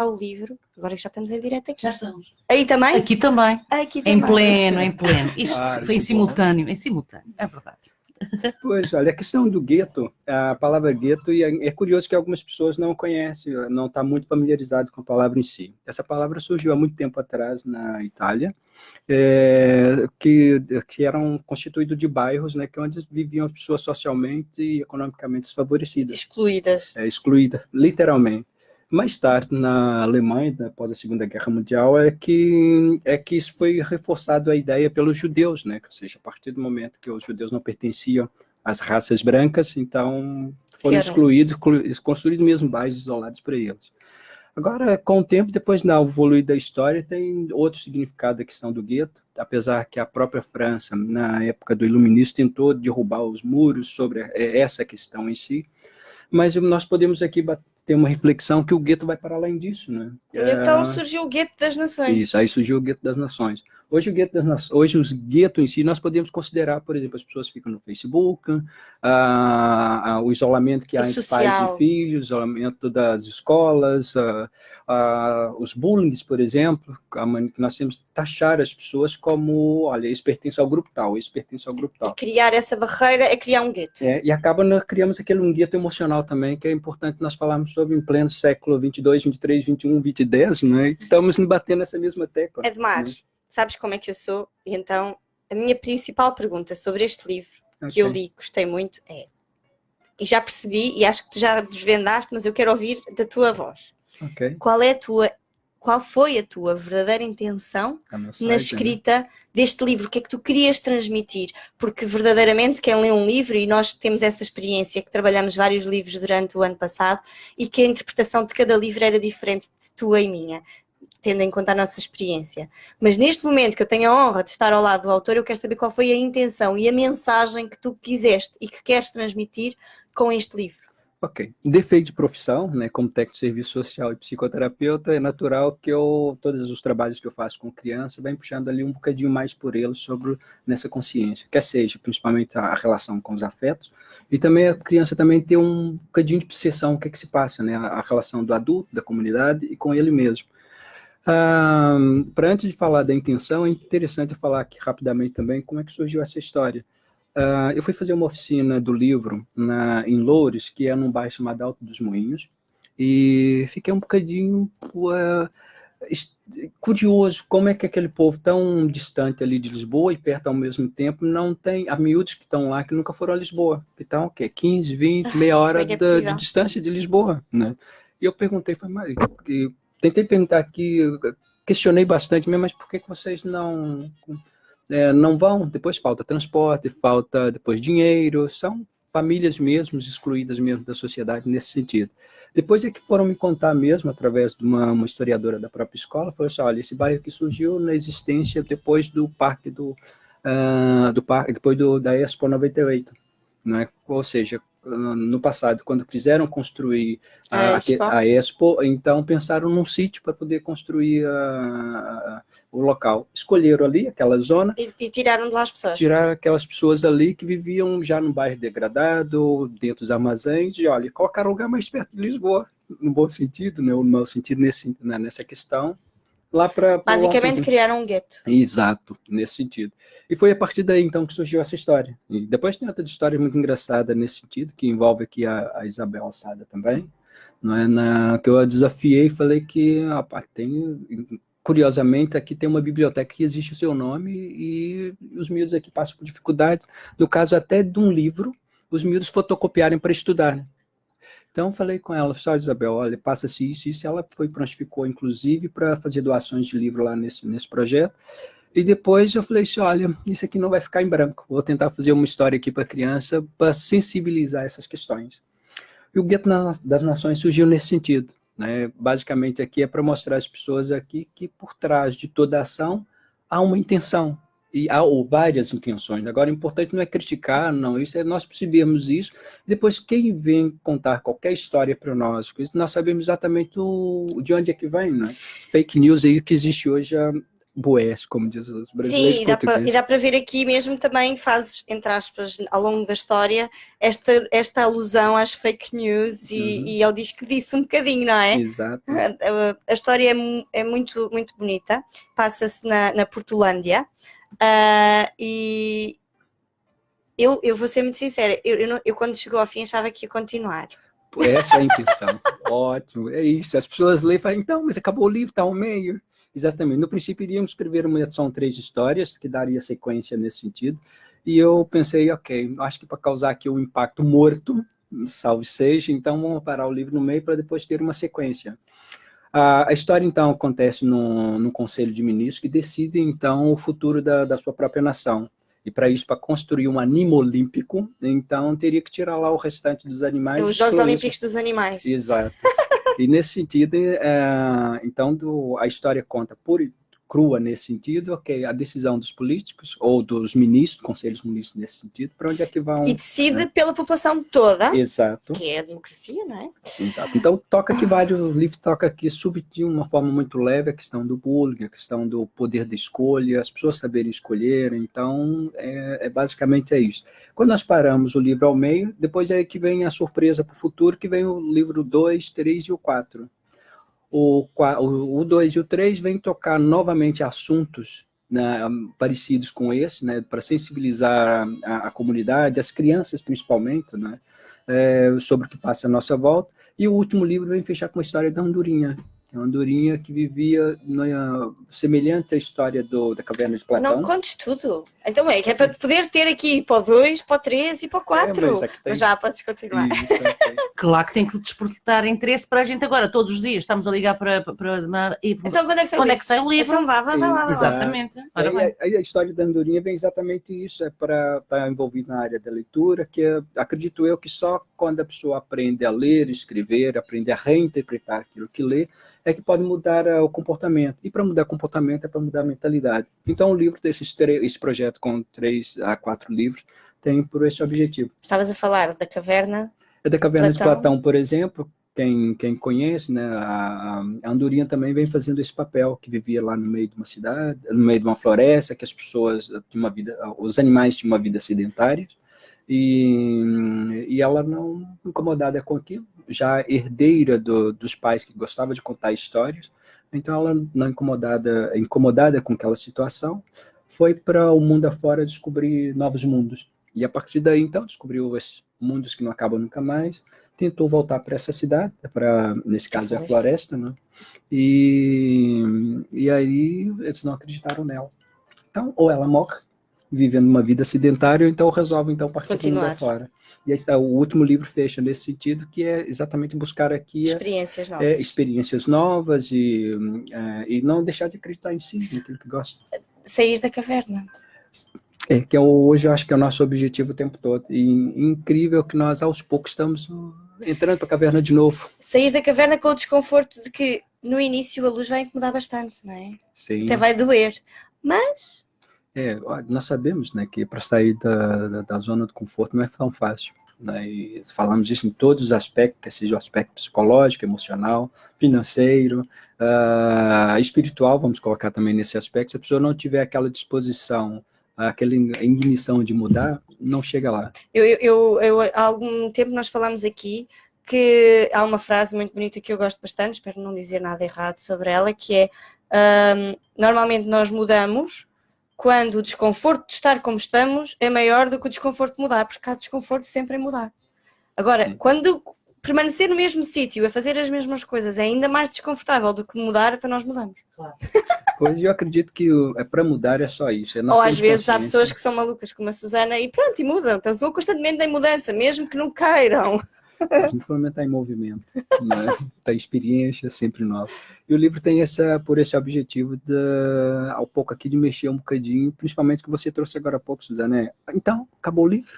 o livro, agora que já estamos em direto aqui. Já estamos. Aí também? Aqui também. Aqui Em também. em pleno. Isto foi em simultâneo, é verdade. Pois, olha, a questão do gueto, a palavra gueto, e é curioso que algumas pessoas não conhecem, não estão muito familiarizadas com a palavra em si. Essa palavra surgiu há muito tempo atrás na Itália, que eram constituídos de bairros, né, que onde viviam pessoas socialmente e economicamente desfavorecidas. Excluídas. Excluídas, literalmente. Mais tarde, na Alemanha, após a Segunda Guerra Mundial, é que isso foi reforçado a ideia pelos judeus, né? Ou seja, a partir do momento que os judeus não pertenciam às raças brancas, então foram excluídos, construídos mesmo bairros isolados para eles. Agora, com o tempo, depois da evoluir da história, tem outro significado da questão do gueto, apesar que a própria França, na época do Iluminismo, tentou derrubar os muros sobre essa questão em si, mas nós podemos aqui ter uma reflexão que o gueto vai para além disso, né? Então surgiu o gueto das nações. Isso, aí surgiu o gueto das nações. Hoje os guetos em si, nós podemos considerar, por exemplo, as pessoas ficam no Facebook, o isolamento que há entre pais e filhos, o isolamento das escolas, os bullying, por exemplo, que nós temos que taxar as pessoas como, olha, esse pertence ao grupo tal, esse pertence ao grupo tal. E criar essa barreira é criar um gueto. E criamos um gueto emocional também, que é importante nós falarmos sobre em pleno século 22, 23, 21, 2010, né? Estamos batendo nessa mesma tecla. Edmar, sabes como é que eu sou? E então, a minha principal pergunta sobre este livro, que eu li, gostei muito, e já percebi, e acho que tu já desvendaste, mas eu quero ouvir da tua voz. Qual foi a tua verdadeira intenção na escrita deste livro? O que é que tu querias transmitir? Porque verdadeiramente quem lê um livro, e nós temos essa experiência, que trabalhamos vários livros durante o ano passado, e que a interpretação de cada livro era diferente de tua e minha, tendo em conta a nossa experiência. Mas neste momento que eu tenho a honra de estar ao lado do autor, eu quero saber qual foi a intenção e a mensagem que tu quiseste e que queres transmitir com este livro. Ok. Defeito de profissão, né, como técnico de serviço social e psicoterapeuta, é natural que todos os trabalhos que eu faço com criança vem puxando ali um bocadinho mais por eles nessa consciência, quer seja principalmente a relação com os afetos, e também a criança também ter um bocadinho de percepção o que é que se passa, né, a relação do adulto, da comunidade e com ele mesmo. Para antes de falar da intenção, é interessante falar aqui rapidamente também como é que surgiu essa história. Eu fui fazer uma oficina do livro em Loures, que é num bairro chamado Alto dos Moinhos, e fiquei um bocadinho curioso como é que aquele povo tão distante ali de Lisboa e perto ao mesmo tempo não tem, há miúdos que estão lá que nunca foram a Lisboa, que estão 15, 20, meia hora de distância de Lisboa, né? E eu perguntei, tentei perguntar aqui, questionei bastante mesmo, mas por que vocês não vão? Depois falta transporte, falta depois dinheiro, são famílias mesmo, excluídas mesmo da sociedade nesse sentido. Depois é que foram me contar mesmo, através de uma historiadora da própria escola, falou assim, olha, esse bairro aqui surgiu na existência depois do parque depois da Expo 98, né? Ou seja, no passado, quando quiseram construir a Expo, então pensaram num sítio para poder construir o local. Escolheram ali aquela zona. E tiraram de lá as pessoas. Tiraram aquelas pessoas ali que viviam já num bairro degradado, dentro dos armazéns, e olha, colocaram o lugar mais perto de Lisboa, no bom sentido, né? No mau sentido nessa questão. Basicamente criaram um gueto. Exato, nesse sentido. E foi a partir daí, então, que surgiu essa história. E depois tem outra história muito engraçada nesse sentido, que envolve aqui a Isabel Alçada também, não é? Que eu a desafiei e falei que, curiosamente, aqui tem uma biblioteca que existe o seu nome e os miúdos aqui passam por dificuldade, no caso até de um livro, os miúdos fotocopiarem para estudar, né? Então, falei com ela, só Isabel, olha, passa-se isso, ela prontificou, inclusive, para fazer doações de livro lá nesse projeto, e depois eu falei assim, olha, isso aqui não vai ficar em branco, vou tentar fazer uma história aqui para a criança, para sensibilizar essas questões. E o Gueto das Nações surgiu nesse sentido, né? Basicamente aqui é para mostrar às pessoas aqui que por trás de toda ação há uma intenção, e há várias intenções. Agora, o importante não é criticar, não, isso é nós percebemos isso, depois quem vem contar qualquer história para nós sabemos exatamente de onde é que vem, né? Fake news aí que existe hoje boés, como diz os brasileiros. Sim, e dá para ver aqui mesmo também fazes, entre aspas, ao longo da história, esta alusão às fake news e ao diz que disse um bocadinho, não é? Exato. A história é muito, muito bonita, passa-se na Portulândia e eu vou ser muito sincera, eu quando chegou ao fim achava que ia continuar. Essa é a intenção. Ótimo, é isso. As pessoas lêem e falam, então, mas acabou o livro, está ao meio. Exatamente. No princípio, iríamos escrever são 3 histórias, que daria sequência nesse sentido. E eu pensei, ok, acho que para causar aqui um impacto morto, salve seja, então vamos parar o livro no meio para depois ter uma sequência. A história, então, acontece num conselho de ministros que decidem, então, o futuro da sua própria nação. E para isso, para construir um animo olímpico, então teria que tirar lá o restante dos animais. Os Jogos Olímpicos dos Animais. Exato. E nesse sentido, então, a história conta crua nesse sentido, ok, a decisão dos políticos ou dos ministros, conselhos ministros nesse sentido, para onde é que vão... E decide pela população toda. Exato. Que é a democracia, não é? Exato. Então, o livro toca aqui de uma forma muito leve a questão do bullying, a questão do poder de escolha, as pessoas saberem escolher, então, basicamente é isso. Quando nós paramos o livro ao meio, depois é que vem a surpresa para o futuro, que vem o livro 2, 3 e o 4. O 2 e o 3 vêm tocar novamente assuntos, né, parecidos com esse, né, para sensibilizar a comunidade, as crianças principalmente, né, sobre o que passa à nossa volta. E o último livro vem fechar com a história da andorinha. Uma andorinha que vivia semelhante à história da Caverna de Platão. Não contes tudo. Então que é para poder ter aqui para o 2, para o 3 e para o 4. Mas já podes continuar. Isso, Claro que tem que despertar interesse para a gente agora. Todos os dias estamos a ligar para então quando é que sai o livro? Então vá lá. Exatamente. A história da andorinha vem exatamente isso, é para estar envolvido na área da leitura, que acredito eu que só quando a pessoa aprende a ler, escrever, aprende a reinterpretar aquilo que lê, é que pode mudar o comportamento. E para mudar o comportamento é para mudar a mentalidade. Então o livro esse projeto com 3 a 4 livros tem por esse objetivo. Estavas a falar da caverna. É da Caverna de Platão, por exemplo, quem conhece, né, a andorinha também vem fazendo esse papel, que vivia lá no meio de uma cidade, no meio de uma floresta, que as pessoas tinham os animais tinham uma vida sedentária, e ela não incomodada com aquilo, já herdeira dos pais que gostavam de contar histórias, então ela não incomodada com aquela situação, foi para o mundo afora descobrir novos mundos. E a partir daí, então, descobriu esses mundos que não acabam nunca mais, tentou voltar para essa cidade, nesse caso é a floresta, né? E aí eles não acreditaram nela. Então, ou ela morre, vivendo uma vida sedentária, ou então resolve partir para o mundo afora. E aí está, o último livro fecha nesse sentido, que é exatamente buscar aqui experiências novas e não deixar de acreditar em si, naquilo que gosta. Sair da caverna. Que hoje eu acho que é o nosso objetivo o tempo todo. E incrível que nós, aos poucos, estamos entrando para a caverna de novo. Sair da caverna com o desconforto de que no início a luz vai incomodar bastante, não é? Sim. Até vai doer. Mas... nós sabemos, né, que para sair da zona de conforto não é tão fácil. Né? E falamos isso em todos os aspectos, que seja o aspecto psicológico, emocional, financeiro, espiritual, vamos colocar também nesse aspecto. Se a pessoa não tiver aquela disposição, aquela ignição de mudar, não chega lá. Há algum tempo nós falamos aqui que há uma frase muito bonita que eu gosto bastante, espero não dizer nada errado sobre ela, que é, normalmente nós mudamos quando o desconforto de estar como estamos é maior do que o desconforto de mudar, porque há desconforto sempre em mudar. Agora, quando permanecer no mesmo sítio, a fazer as mesmas coisas, é ainda mais desconfortável do que mudar, então nós mudamos. Claro. Pois eu acredito que para mudar é só isso. Ou às vezes há pessoas que são malucas como a Susana e pronto, e mudam. Então estão constantemente em mudança, mesmo que não queiram. A gente pelo menos está em movimento, né? Está em experiência, sempre nova. E o livro tem por esse objetivo ao pouco aqui de mexer um bocadinho, principalmente que você trouxe agora há pouco, Susana. Então, acabou o livro?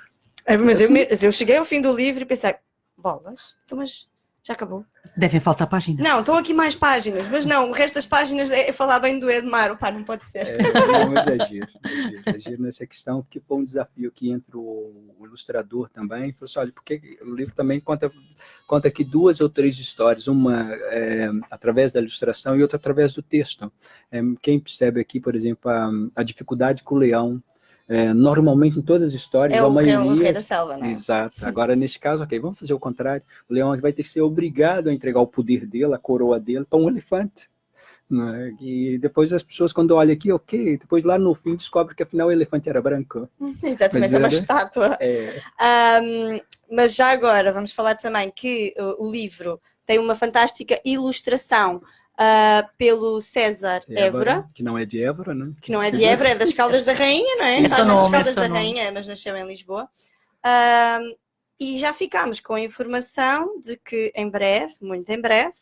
Mas eu cheguei ao fim do livro e pensei, bolas, então mas Já acabou. Devem faltar páginas. Não, estão aqui mais páginas, mas não, o resto das páginas é falar bem do Edmar. Pá, não pode ser. Não, mas é giro. É giro nessa questão, porque foi um desafio aqui entre o ilustrador também. Falou assim, olha, porque o livro também conta aqui 2 ou 3 histórias, uma através da ilustração e outra através do texto. Quem percebe aqui, por exemplo, a dificuldade com o leão, normalmente em todas as histórias, É a o maioria... rei da selva, não é? Exato. Agora, nesse caso, ok, vamos fazer o contrário. O leão vai ter que ser obrigado a entregar o poder dele, a coroa dele, para um elefante. Né? E depois as pessoas, quando olham aqui, ok, depois lá no fim descobre que afinal o elefante era branco. Exatamente, é uma estátua. É, Mas já agora, vamos falar também que o livro tem uma fantástica ilustração pelo César Évora, que não é de Évora, né? que não é de Évora, é das Caldas da Rainha, não é? Esse Está nas nome, Caldas esse da nome. Rainha, mas nasceu em Lisboa. E já ficámos com a informação de que em breve, muito em breve,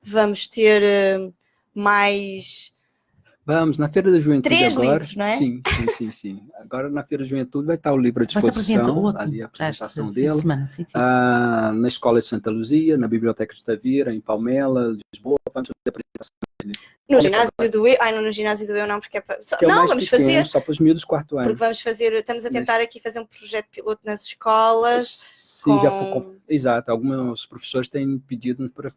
vamos ter mais... Vamos, na Feira da Juventude 3 agora. livros, não é? Sim. Agora na Feira da Juventude vai estar o livro à Vai estar presente disposição, outro. ali a apresentação Fim de dele. semana, sim. Na Escola de Santa Luzia, na Biblioteca de Tavira, em Palmela, Lisboa, vamos fazer apresentação. No ginásio do Eu, no ginásio do Eu não, porque é para... Que é o Não, mais vamos pequeno, fazer, só para os miúdos do 4º ano. porque vamos fazer, estamos a tentar aqui fazer um projeto piloto nas escolas. Sim, exato. Alguns professores têm pedido para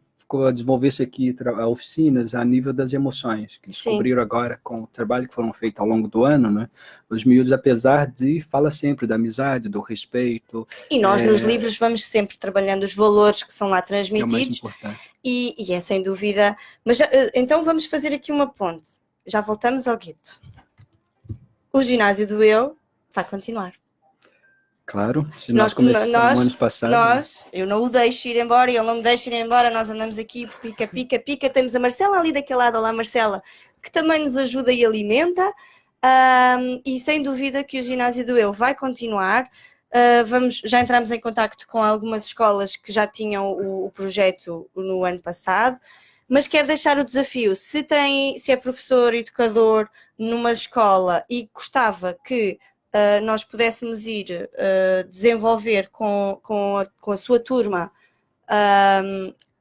desenvolver-se aqui oficinas a nível das emoções, que descobriram agora com o trabalho que foram feitos ao longo do ano, né? Os miúdos, apesar de, fala sempre da amizade, do respeito. E nós nos livros vamos sempre trabalhando os valores que são lá É o mais transmitidos, importante. e é sem dúvida. Mas então vamos fazer aqui uma ponte. Já voltamos ao Guito. O ginásio do Eu vai continuar. Claro, se nós começamos anos passados. Eu não o deixo ir embora, ele não me deixa ir embora, nós andamos aqui, pica, temos a Marcela ali daquele lado, olá Marcela, que também nos ajuda e alimenta, e sem dúvida que o ginásio do Eu vai continuar. Já entramos em contacto com algumas escolas que já tinham o projeto no ano passado, mas quero deixar o desafio, se é professor, educador numa escola e gostava que nós pudéssemos ir desenvolver com a sua turma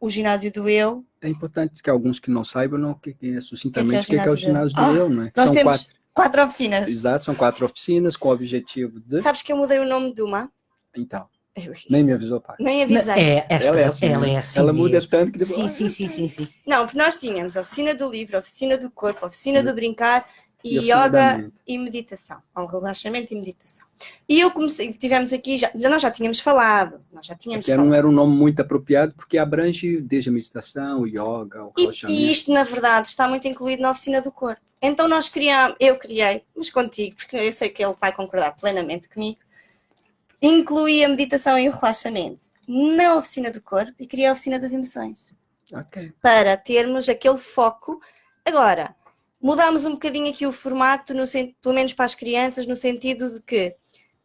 o ginásio do Eu. É importante que alguns que não saibam, que é sucintamente, o que é o ginásio do Eu, né? Nós temos 4 oficinas. Exato, são 4 oficinas com o objetivo de... Sabes que eu mudei o nome de uma? Então, nem me avisou, pai. Nem avisei. Ela é assim. Ela muda tanto que depois... Sim. Não, porque nós tínhamos a oficina do livro, a oficina do corpo, a oficina do brincar, e yoga e meditação, um relaxamento e meditação. E eu comecei, tivemos aqui, nós já tínhamos falado, não era um nome muito apropriado, porque abrange desde a meditação, o yoga, o relaxamento. E isto, na verdade, está muito incluído na oficina do corpo. Então eu criei, mas contigo, porque eu sei que ele vai concordar plenamente comigo, incluí a meditação e o relaxamento na oficina do corpo e criei a oficina das emoções. Ok. Para termos aquele foco. Agora, mudámos um bocadinho aqui o formato, pelo menos para as crianças, no sentido de que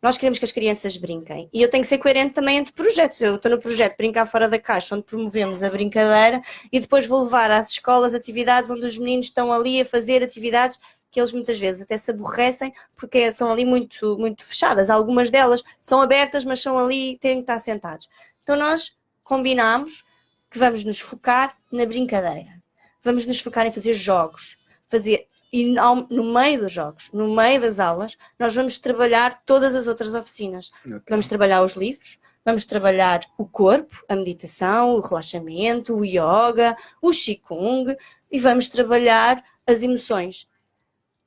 nós queremos que as crianças brinquem. E eu tenho que ser coerente também entre projetos. Eu estou no projeto Brincar Fora da Caixa, onde promovemos a brincadeira, e depois vou levar às escolas atividades onde os meninos estão ali a fazer atividades que eles muitas vezes até se aborrecem, porque são ali muito, muito fechadas. Algumas delas são abertas, mas são ali, têm que estar sentados. Então nós combinámos que vamos nos focar na brincadeira. Vamos nos focar em fazer jogos. E no meio dos jogos, no meio das aulas, nós vamos trabalhar todas as outras oficinas. Okay. Vamos trabalhar os livros, vamos trabalhar o corpo, a meditação, o relaxamento, o yoga, o qigong, e vamos trabalhar as emoções.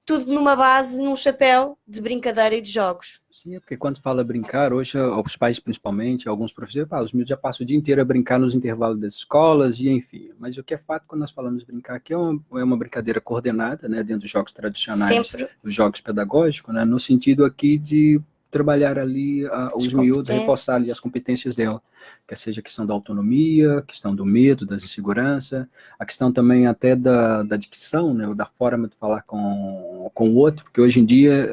Tudo numa base, num chapéu de brincadeira e de jogos. Sim, porque quando fala brincar, hoje, os pais principalmente, alguns professores, os miúdos já passam o dia inteiro a brincar nos intervalos das escolas e enfim. Mas o que é fato quando nós falamos de brincar aqui é uma brincadeira coordenada, né, dentro dos jogos tradicionais, dos jogos pedagógicos, né, no sentido aqui de trabalhar ali os miúdos, reforçar ali as competências dela, quer seja a questão da autonomia, a questão do medo, das inseguranças, a questão também até da dicção, né, da forma de falar com o outro, porque hoje em dia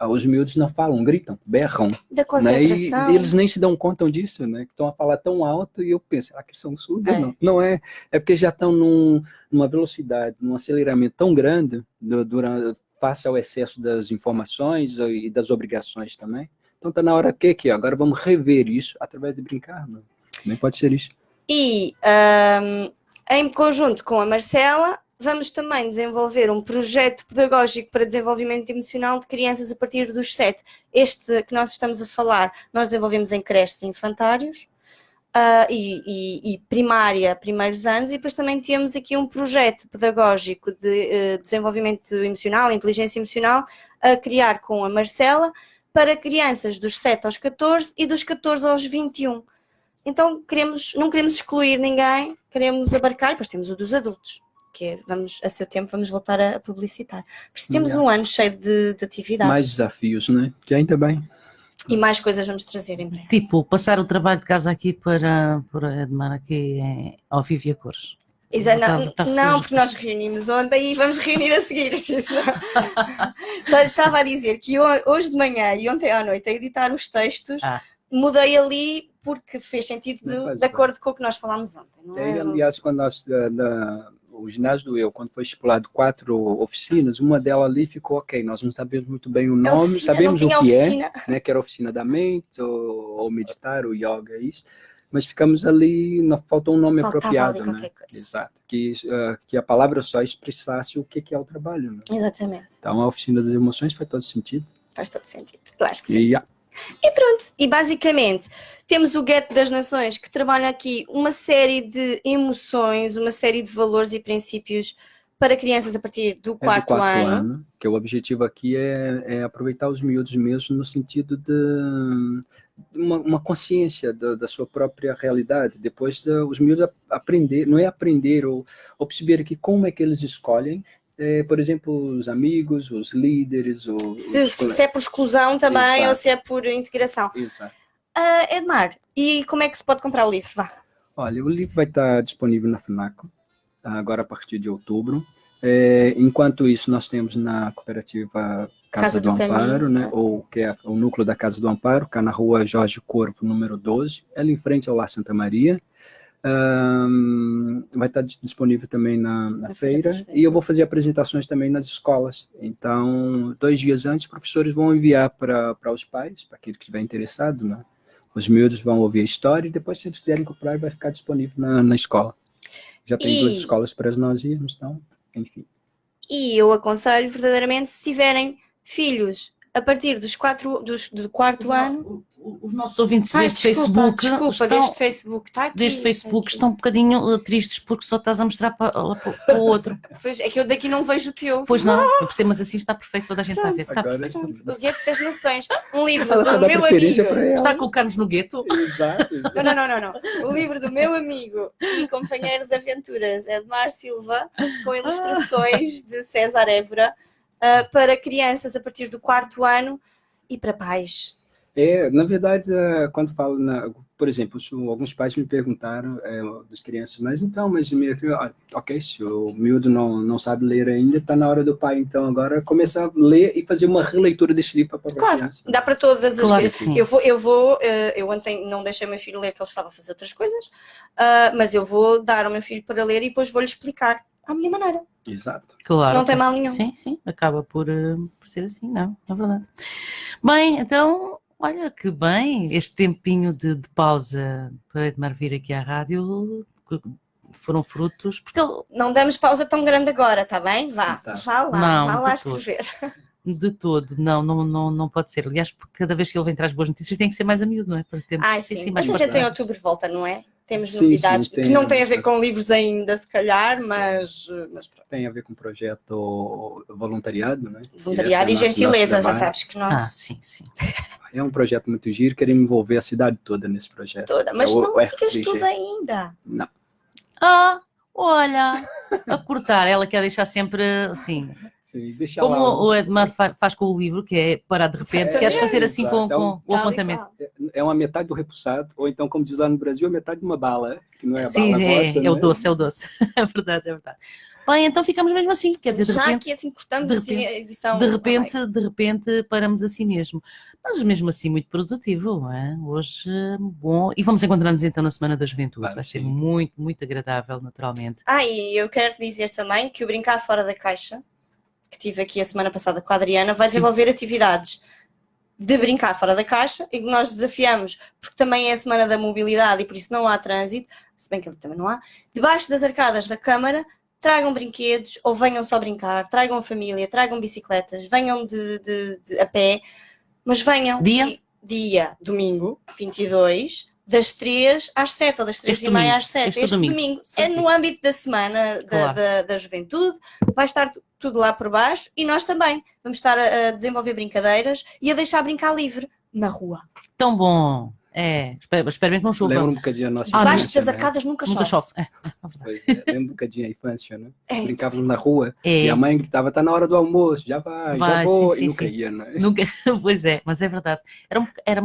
os miúdos não falam, gritam, berram. Da concentração. Né, e eles nem se dão conta disso, né, que estão a falar tão alto e eu penso, será que eles são surdos? Não é. É porque já estão numa velocidade, num aceleramento tão grande face ao excesso das informações e das obrigações também. Então está na hora que agora vamos rever isso através de brincar. Também pode ser isso. E em conjunto com a Marcela, vamos também desenvolver um projeto pedagógico para desenvolvimento emocional de crianças a partir dos 7. Este que nós estamos a falar, nós desenvolvemos em creches e infantários e primária, primeiros anos, e depois também temos aqui um projeto pedagógico de desenvolvimento emocional, inteligência emocional, a criar com a Marcela para crianças dos 7 aos 14 e dos 14 aos 21. Então não queremos excluir ninguém, queremos abarcar, depois temos o dos adultos, que a seu tempo vamos voltar a publicitar. Por isso temos um ano cheio de atividades. Mais desafios, não é? Que ainda bem. E mais coisas vamos trazer em breve. Tipo, passar o trabalho de casa aqui para Edmar aqui ao vivo e a cores. Não, porque nós reunimos ontem e vamos reunir a seguir. Só estava a dizer que hoje de manhã e ontem à noite a editar os textos, mudei ali porque fez sentido de acordo com o que nós falámos ontem. Não é? Aliás, quando o ginásio do quando foi estipulado 4 oficinas, uma delas ali ficou ok, nós não sabemos muito bem o nome, sabemos o que né, que era a oficina da mente, ou meditar, ou yoga, isso, mas ficamos ali, faltou um nome apropriado, né? Exato, que a palavra só expressasse o que é o trabalho. Né? Exatamente. Então a oficina das emoções faz todo sentido. Faz todo sentido, eu acho que sim. E pronto, e basicamente temos o Gueto das Nações, que trabalha aqui uma série de emoções, uma série de valores e princípios para crianças a partir do quarto ano. Que o objetivo aqui é aproveitar os miúdos mesmo no sentido de uma consciência da sua própria realidade. Depois os miúdos aprender, não é aprender ou perceber aqui como é que eles escolhem, por exemplo, os amigos, os líderes. Se é por exclusão também. Exato. Ou se é por integração. Exato. Edmar, e como é que se pode comprar o livro? Vá. Olha, o livro vai estar disponível na FNAC, agora a partir de outubro. Enquanto isso, nós temos na cooperativa Casa do Amparo, né? Ou que é o núcleo da Casa do Amparo, que é na rua Jorge Corvo, número 12, ela em frente ao Lar Santa Maria. Vai estar disponível também na feira, e eu vou fazer apresentações também nas escolas. Então, 2 dias antes, os professores vão enviar para os pais, para aquele que estiver interessado, né? Os miúdos vão ouvir a história e depois, se eles quiserem comprar, vai ficar disponível na escola. Já tem 2 escolas para nós irmos, então, enfim. E eu aconselho verdadeiramente, se tiverem filhos a partir do quarto ano. Os nossos ouvintes deste Facebook. Deste Facebook, está aqui. Deste Facebook estão um bocadinho tristes porque só estás a mostrar para o outro. Pois é que eu daqui não vejo o teu. Pois não, eu percebo, mas assim está perfeito, toda a gente está a ver. Está perfeito. O Gueto das Nações, um livro do meu amigo. Está a colocar-nos no gueto? Exato. Não. O livro do meu amigo e companheiro de aventuras, Edmar Silva, com ilustrações de César Évora, para crianças a partir do quarto ano e para pais. Na verdade, quando falo, por exemplo, alguns pais me perguntaram, das crianças, mas ok, se o miúdo não sabe ler ainda, está na hora do pai, então agora começar a ler e fazer uma releitura desse livro para a criança. Dá para todas as crianças. Eu ontem não deixei o meu filho ler, que ele estava a fazer outras coisas, mas eu vou dar ao meu filho para ler e depois vou-lhe explicar à minha maneira. Exato. Claro. Não tem mal nenhum. Sim, acaba por ser assim, não, é verdade. Bem, então, olha que bem, este tempinho de pausa para Edmar vir aqui à rádio foram frutos, porque não damos pausa tão grande agora, está bem? Vá lá escrever. De todo, não pode ser. Aliás, porque cada vez que ele vem traz boas notícias tem que ser mais a miúdo, não é? Para termos, sim. Mas a gente em outubro volta, não é? Temos novidades que não têm a ver com livros ainda, se calhar, mas tem a ver com projeto voluntariado, né? Voluntariado e gentileza, já sabes que nós... Sim. É um projeto muito giro, queremos envolver a cidade toda nesse projeto. Mas não digas tudo ainda. Não. Olha, a cortar, ela quer deixar sempre assim... Sim, deixa como lá, o Edmar faz com o livro, que é parar de repente, queres fazer assim com o apontamento? É uma metade do repuxado, ou então, como diz lá no Brasil, a metade de uma bala, que não é a sim, bala nossa, é o doce, é verdade. Bem, então ficamos mesmo assim, quer dizer, de repente... Já aqui assim, cortamos assim a edição... De repente paramos assim mesmo. Mas mesmo assim muito produtivo, não é? Hoje, bom... E vamos encontrar-nos então na Semana da Juventude, vai ser muito, muito agradável, naturalmente. E eu quero dizer também que o Brincar Fora da Caixa, que tive aqui a semana passada com a Adriana, vai desenvolver atividades de brincar fora da caixa, e que nós desafiamos, porque também é a semana da mobilidade e por isso não há trânsito, se bem que ele também não há, debaixo das arcadas da Câmara, tragam brinquedos ou venham só brincar, tragam a família, tragam bicicletas, venham a pé, mas venham dia domingo, 22, das 3 às 7 ou das 3h30 às 7. Este domingo. É no âmbito da semana da juventude, vai estar tudo lá por baixo e nós também vamos estar a desenvolver brincadeiras e a deixar brincar livre na rua. Tão bom! Espero bem que não chova. Lembra um bocadinho a nossa Debaixo infância, das arcadas nunca chove. Lembra um bocadinho a infância, né? Brincávamos na rua e a mãe gritava, está na hora do almoço, já vou, e nunca ia, não é? Nunca, pois é, mas é verdade. Era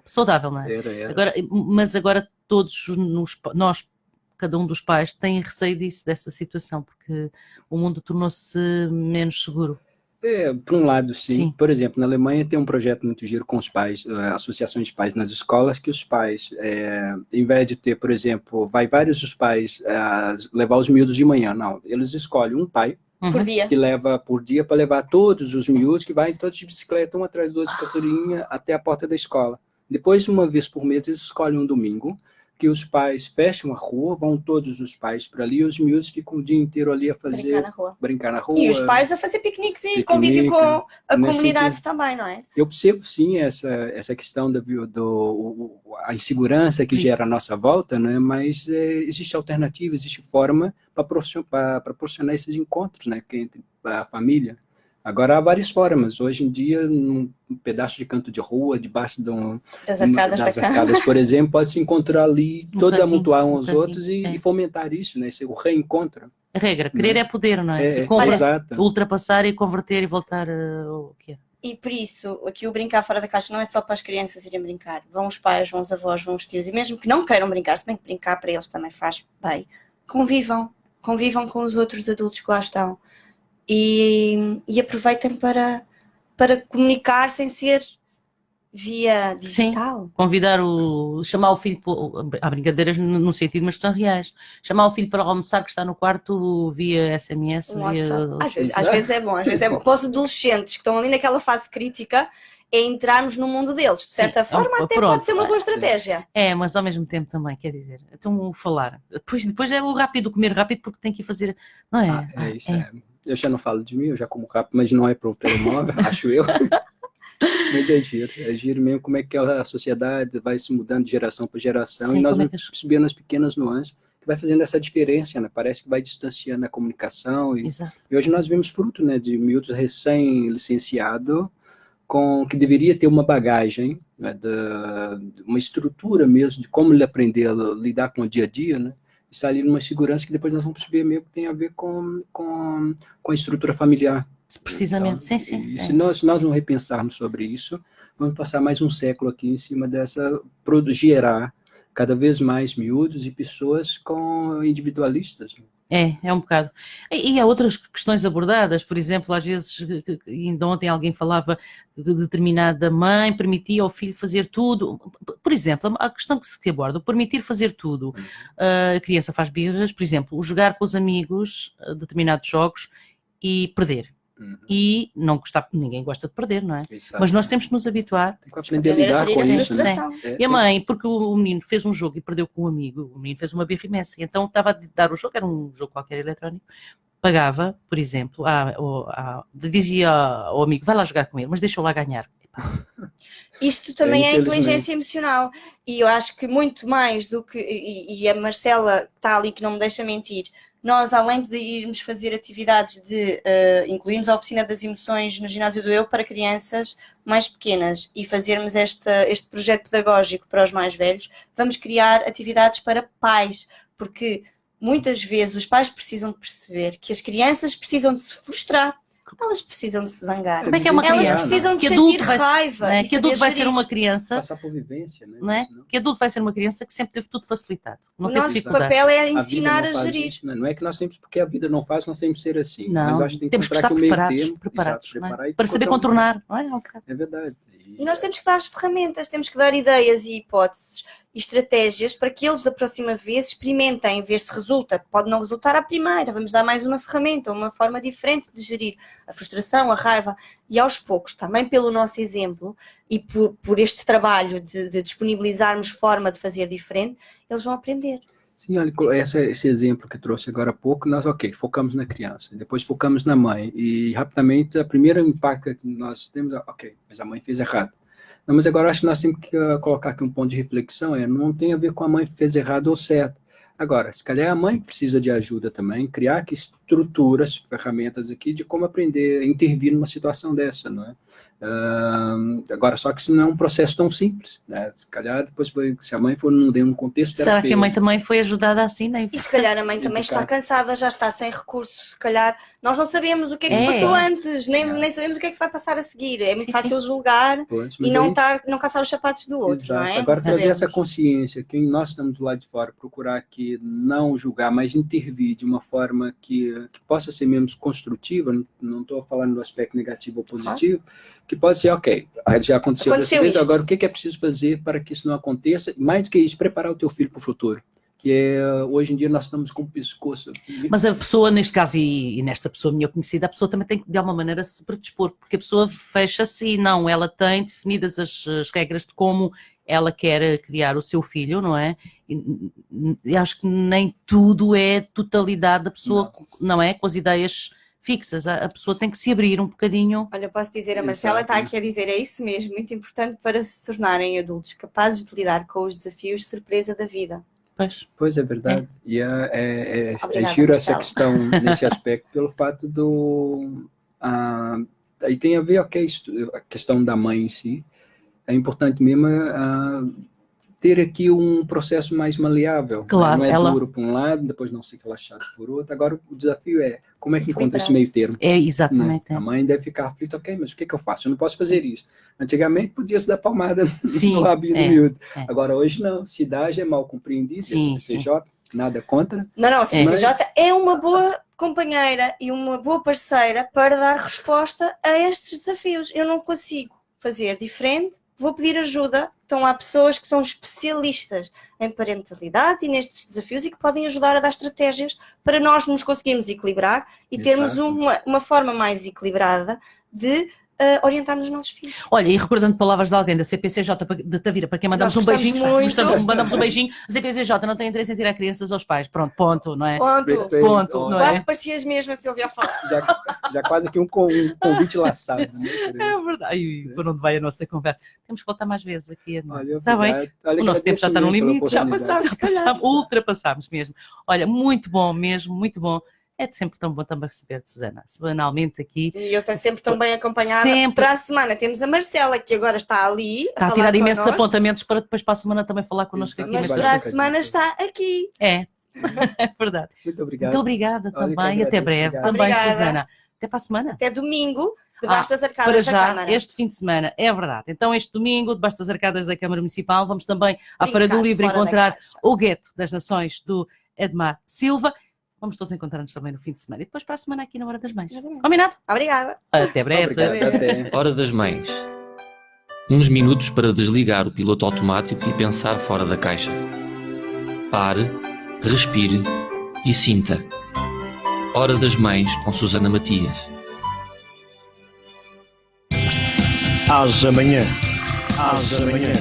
saudável, não é? Era. Mas agora todos nós, cada um dos pais, tem receio dessa situação, porque o mundo tornou-se menos seguro. Por um lado, sim. Por exemplo, na Alemanha tem um projeto muito giro com os pais, associações de pais nas escolas, que os pais, em vez de ter, por exemplo, vai vários dos pais levar os miúdos de manhã, não, eles escolhem um pai por dia. Que leva por dia para levar todos os miúdos, que vai todos de bicicleta, um atrás do outro de carreirinha, até a porta da escola. Depois, uma vez por mês, eles escolhem um domingo, que os pais fecham a rua, vão todos os pais para ali, e os miúdos ficam o dia inteiro ali a brincar na rua. E os pais a fazer piqueniques e convívio com a comunidade também, não é? Eu percebo, sim, essa questão a insegurança que gera a nossa volta, né? Mas existe alternativa, existe forma para proporcionar esses encontros, né? Entre a família. Agora há várias formas. Hoje em dia, num pedaço de canto de rua, debaixo das arcadas, por exemplo, pode se encontrar ali, todos amontoar uns aos outros e fomentar isso, né? O reencontro. A regra, querer é poder, não é? Exato. Ultrapassar e converter e voltar ao que é. E por isso, aqui o brincar fora da caixa não é só para as crianças irem brincar. Vão os pais, vão os avós, vão os tios. E mesmo que não queiram brincar, se bem que brincar para eles também faz bem, convivam com os outros adultos que lá estão. E aproveitem para comunicar sem ser via digital. Sim, chamar o filho, há brincadeiras no sentido, mas são reais. Chamar o filho para almoçar que está no quarto via SMS. Às vezes é bom. Para os adolescentes que estão ali naquela fase crítica, é entrarmos no mundo deles. De certa forma, até pode ser uma boa estratégia. Mas ao mesmo tempo também, quer dizer, então falar. Depois é o rápido, comer rápido, porque tem que ir fazer, não é? Eu já não falo de mim, eu já como rápido, mas não é para o telemóvel, acho eu. Mas é giro mesmo como é que a sociedade vai se mudando de geração para geração. Sim, e nós vamos percebendo as pequenas nuances que vai fazendo essa diferença, né? Parece que vai distanciando a comunicação. E hoje nós vemos fruto, né, de miúdos recém-licenciados, que deveria ter uma bagagem, né, uma estrutura mesmo de como ele aprender a lidar com o dia a dia, né? Está ali numa segurança que depois nós vamos perceber mesmo que tem a ver com a estrutura familiar. Precisamente, então, sim. E se nós não repensarmos sobre isso, vamos passar mais um século aqui em cima gerar cada vez mais miúdos e pessoas individualistas. É um bocado. E há outras questões abordadas, por exemplo, às vezes, ainda ontem alguém falava que determinada mãe permitia ao filho fazer tudo. Por exemplo, a questão que se aborda, permitir fazer tudo. A criança faz birras, por exemplo, jogar com os amigos determinados jogos e perder. E não ninguém gosta de perder, não é? Exato. Mas nós temos que nos habituar. Tem que aprender a lidar com isso, né? E a mãe, porque o menino fez um jogo e perdeu com um amigo, o menino fez uma birra imensa, então estava a dar o jogo, era um jogo qualquer eletrónico, pagava, por exemplo, dizia ao amigo, vai lá jogar com ele, mas deixa-o lá ganhar. Isto também é inteligência emocional, e eu acho que muito mais do que, e a Marcela está ali que não me deixa mentir, nós, além de irmos fazer atividades incluirmos a oficina das emoções no ginásio do Eu para crianças mais pequenas e fazermos este projeto pedagógico para os mais velhos, vamos criar atividades para pais, porque muitas vezes os pais precisam de perceber que as crianças precisam de se frustrar. Elas precisam de se zangar. Como é que é uma criança? Elas precisam de sentir raiva. Né? Que adulto vai ser uma criança. Passar por vivência, né? Não é? Que adulto vai ser uma criança que sempre teve tudo facilitado. O nosso papel é ensinar a gerir. Isso, né? Não é que nós temos, porque a vida não faz, nós temos que ser assim. Não, mas acho que temos que estar preparados, para saber contornar. É verdade. E nós temos que dar as ferramentas, temos que dar ideias e hipóteses e estratégias para que eles da próxima vez experimentem, ver se resulta. Pode não resultar à primeira, vamos dar mais uma ferramenta, uma forma diferente de gerir a frustração, a raiva, e aos poucos, também pelo nosso exemplo e por este trabalho de disponibilizarmos forma de fazer diferente, eles vão aprender. Sim, olha, esse exemplo que trouxe agora há pouco, nós, focamos na criança, depois focamos na mãe, e rapidamente, a primeira impacto que nós temos, mas a mãe fez errado. Não, mas agora acho que nós temos que colocar aqui um ponto de reflexão, não tem a ver com a mãe que fez errado ou certo. Agora, se calhar a mãe precisa de ajuda também, criar aqui estruturas, ferramentas aqui de como aprender a intervir numa situação dessa, não é? Agora, só que isso não é um processo tão simples, né? Se calhar depois se a mãe for num contexto terapêutico. Será que a mãe também foi ajudada assim? Nem... E se calhar a mãe também está cansada, já está sem recursos, se calhar nós não sabemos o que é que se passou antes, nem sabemos o que é que se vai passar a seguir, é muito fácil julgar e não caçar os sapatos do outro, exato. Não é? Agora trazer essa consciência, que nós estamos do lado de fora, procurar aqui não julgar, mas intervir de uma forma que possa ser menos construtiva, não estou falando do aspecto negativo ou positivo, que pode ser, já aconteceu dessa vez, agora o que é preciso fazer para que isso não aconteça? Mais do que isso, preparar o teu filho para o futuro. Que hoje em dia nós estamos com o pescoço. Mas a pessoa, neste caso, e nesta pessoa minha conhecida, a pessoa também tem que, de alguma maneira, se predispor, porque a pessoa fecha-se e não, ela tem definidas as regras de como ela quer criar o seu filho, não é? E acho que nem tudo é totalidade da pessoa, não é? Com as ideias fixas, a pessoa tem que se abrir um bocadinho. Olha, posso dizer, a Marcela está aqui a dizer, é isso mesmo, muito importante para se tornarem adultos capazes de lidar com os desafios de surpresa da vida. Pois é verdade. E é giro essa questão nesse aspecto, pelo fato aí tem a ver a questão da mãe em si. É importante mesmo ter aqui um processo mais maleável. Claro, né? Não é duro por um lado, depois não ser relaxado por outro. Agora o desafio é como é que encontra esse meio termo. É, exatamente. Né? A mãe deve ficar aflita, mas o que eu faço? Eu não posso fazer isso. Antigamente podia-se dar palmada no rabinho do miúdo. Agora hoje não. Se dá, já é mal compreendido. Sim, CPCJ, nada contra. Não, a CPCJ é uma boa companheira e uma boa parceira para dar resposta a estes desafios. Eu não consigo fazer diferente, vou pedir ajuda. Então há pessoas que são especialistas em parentalidade e nestes desafios e que podem ajudar a dar estratégias para nós nos conseguirmos equilibrar e termos uma forma mais equilibrada de orientarmos os nossos filhos. Olha, e recordando palavras de alguém da CPCJ de Tavira, para quem mandamos um beijinho, mandamos um beijinho, a CPCJ não tem interesse em tirar crianças aos pais. Pronto, ponto, não é? Ponto, não é? Quase parecias mesmo a Silvia a falar. Já quase aqui um convite laçado. Né? É verdade. E por onde vai a nossa conversa? Temos que voltar mais vezes aqui. Está bem? O nosso tempo já está no limite. Já passámos, ultrapassámos mesmo. Olha, muito bom mesmo, muito bom. É sempre tão bom também receber-te, Susana, semanalmente aqui. E eu estou sempre tão bem acompanhada. Para a semana temos a Marcela, que agora está ali. Está a tirar imensos apontamentos para depois para a semana também falar connosco aqui. Mas para a semana está aqui. É verdade. Muito obrigado. Muito obrigada também. Até breve. Também, obrigada. Susana. Até para a semana. Até domingo, debaixo das arcadas da Câmara. Este fim de semana, é verdade. Então, este domingo, debaixo das arcadas da Câmara Municipal, vamos também à Feira do Livro encontrar o Gueto das Nações do Edmar Silva. Vamos todos encontrar-nos também no fim de semana. E depois para a semana aqui na Hora das Mães. Combinado? Obrigada. Até breve. Obrigado, Hora das Mães. Uns minutos para desligar o piloto automático e pensar fora da caixa. Pare, respire e sinta. Hora das Mães com Susana Matias. Haja amanhã. Haja amanhã.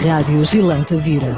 Rádio Gilanta Vira.